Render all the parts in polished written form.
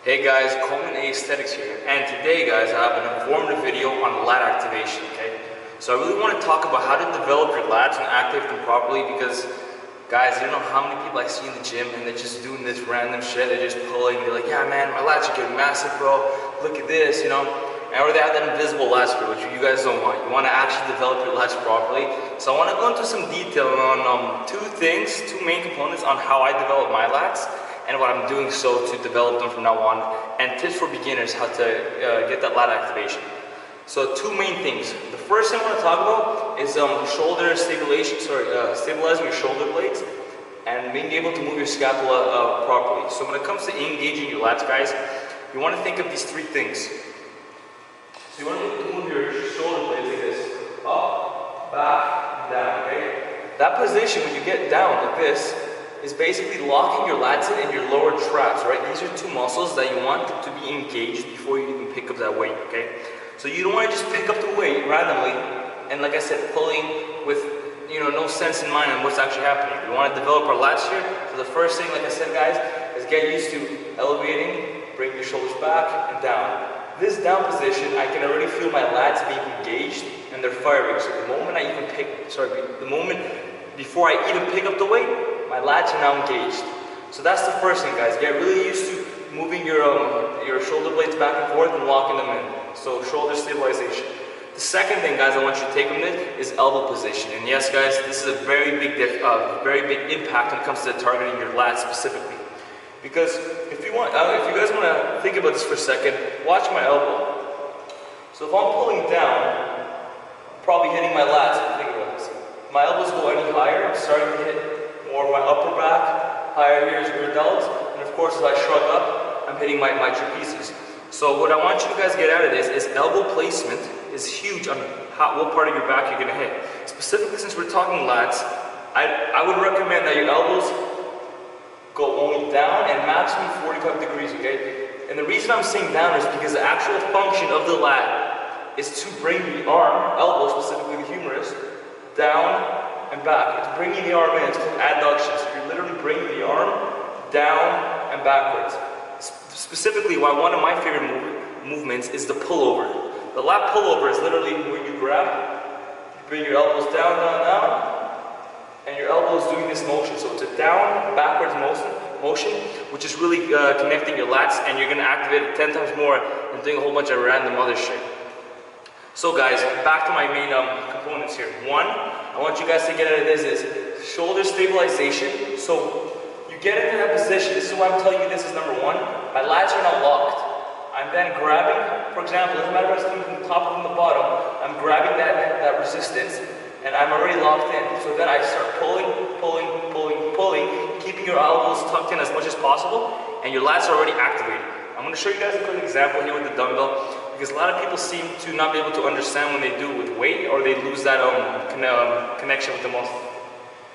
Hey guys, Coleman Aesthetics here, and today guys I have an informative video on lat activation, okay? So I really want to talk about how to develop your lats and activate them properly because guys, you don't know how many people I see in the gym and they're just doing this random shit, they're just pulling, they're like, yeah man, my lats are getting massive bro, look at this, you know? Or they have that invisible lat spread, which you guys don't want. You want to actually develop your lats properly. So I want to go into some detail on two main components on how I develop my lats and what I'm doing so to develop them from now on, and tips for beginners how to get that lat activation. So two main things. The first thing I want to talk about is shoulder stabilization, stabilizing your shoulder blades and being able to move your scapula properly. So when it comes to engaging your lats, guys, you want to think of these three things. So you want to move your shoulder blades like this, up, back, down, okay? That position, when you get down like this, is basically locking your lats in and your lower traps, right? These are two muscles that you want to be engaged before you even pick up that weight, okay? So you don't want to just pick up the weight randomly and, like I said, pulling with, no sense in mind on what's actually happening. We want to develop our lats here. So the first thing, like I said, guys, is get used to elevating, bring your shoulders back and down. This down position, I can already feel my lats being engaged and they're firing. So the moment before I even pick up the weight, my lats are now engaged. So that's the first thing, guys. Get really used to moving your shoulder blades back and forth and locking them in. So shoulder stabilization. The second thing, guys, I want you to take from this is elbow position. And yes, guys, this is a very big impact when it comes to targeting your lats specifically. Because if you guys want to think about this for a second, watch my elbow. So if I'm pulling down, I'm probably hitting my lats. Think about this. My elbows go any higher, I'm starting to hit more of my upper back, higher here is your delts, and of course as I shrug up, I'm hitting my trapezes. So what I want you guys to get out of this is elbow placement is huge on what part of your back you're going to hit. Specifically, since we're talking lats, I would recommend that your elbows go only down and maximum 45 degrees, okay? And the reason I'm saying down is because the actual function of the lat is to bring the arm, elbow, specifically the humerus, down and back. It's bringing the arm in. It's called adduction. So you're literally bringing the arm down and backwards. Specifically, one of my favorite movements is the pullover. The lat pullover is literally where you grab, you bring your elbows down, down, down, and your elbow is doing this motion. So it's a down, backwards motion, which is really connecting your lats, and you're going to activate it 10 times more than doing a whole bunch of random other shit. So guys, back to my main components here. One, I want you guys to get out of this is shoulder stabilization. So you get into that position. This is why I'm telling you this is number one. My lats are now locked. I'm then grabbing, for example, it doesn't matter if I'm from the top or from the bottom, I'm grabbing that resistance and I'm already locked in. So then I start pulling, keeping your elbows tucked in as much as possible, and your lats are already activated. I'm going to show you guys a quick example here with the dumbbell, because a lot of people seem to not be able to understand when they do it with weight, or they lose that connection with the muscle.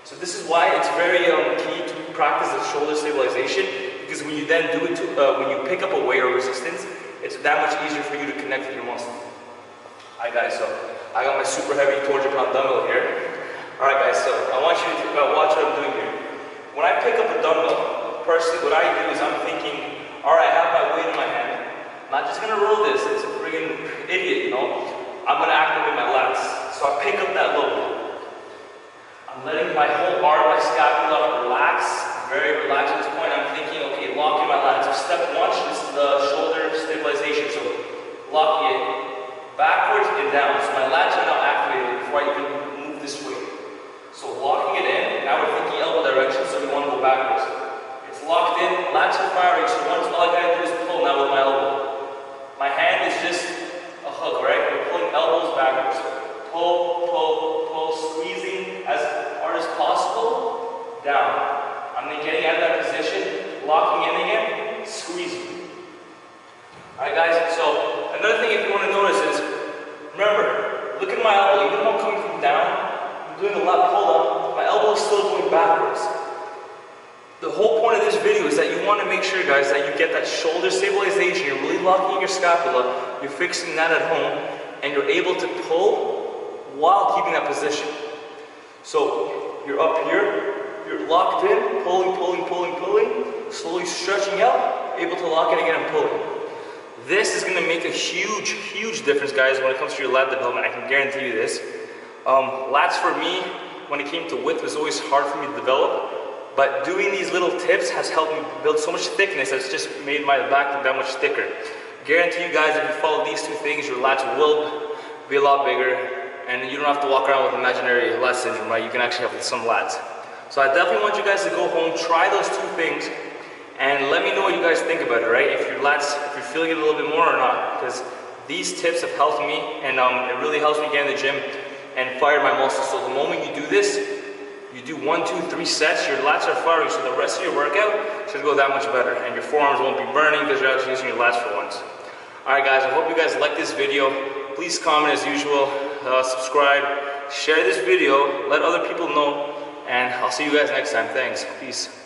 So this is why it's very key to practice the shoulder stabilization, because when you then do it, when you pick up a weight or resistance, it's that much easier for you to connect with your muscle. Alright guys, so I got my super heavy 200-pound dumbbell here. Alright guys, so I want you to watch what I'm doing here. When I pick up a dumbbell, personally what I do is I'm thinking, alright, I have my weight in my hand. I'm not just going to roll this, it's a friggin' idiot, I'm going to activate my lats. So I pick up that load. I'm letting my whole arm, my scapula relax, very relaxed at this point. I'm thinking, okay, locking my lats. So step one is the shoulder stabilization. So locking it backwards and down. So my lats are now activated before I even move this way. So locking it in, now we're thinking elbow direction, so we want to go backwards. It's locked in, lats are firing, so all I gotta do is pull now with my elbow. My hand is just a hook, right? We're pulling elbows backwards. Pull, squeezing as hard as possible, down. I'm then getting out of that position, locking in again, squeezing. Alright guys, so another thing if you want to notice is, remember, look at my elbow, even though I'm coming from down, I'm doing a lat pull up, my elbow is still going backwards. The whole point of this video is that you want to make sure, guys, that you get that shoulder stabilization. You're really locking your scapula, you're fixing that at home, and you're able to pull while keeping that position. So you're up here, you're locked in, pulling, slowly stretching out, able to lock it again and pull it. This is going to make a huge difference, guys, when it comes to your lat development. I can guarantee you this. Lats for me, when it came to width, was always hard for me to develop, but doing these little tips has helped me build so much thickness that's just made my back look that much thicker. Guarantee you guys, if you follow these two things, your lats will be a lot bigger, and you don't have to walk around with imaginary lat syndrome, right? You can actually have some lats. So I definitely want you guys to go home, try those two things, and let me know what you guys think about it, right? If your lats, if you're feeling it a little bit more or not, because these tips have helped me, and it really helps me get in the gym and fire my muscles. So the moment you do this, you do 1, 2, 3 sets, your lats are firing, so the rest of your workout should go that much better, and your forearms won't be burning because you're actually using your lats for once. Alright guys, I hope you guys like this video. Please comment as usual, subscribe, share this video, let other people know, and I'll see you guys next time. Thanks. Peace.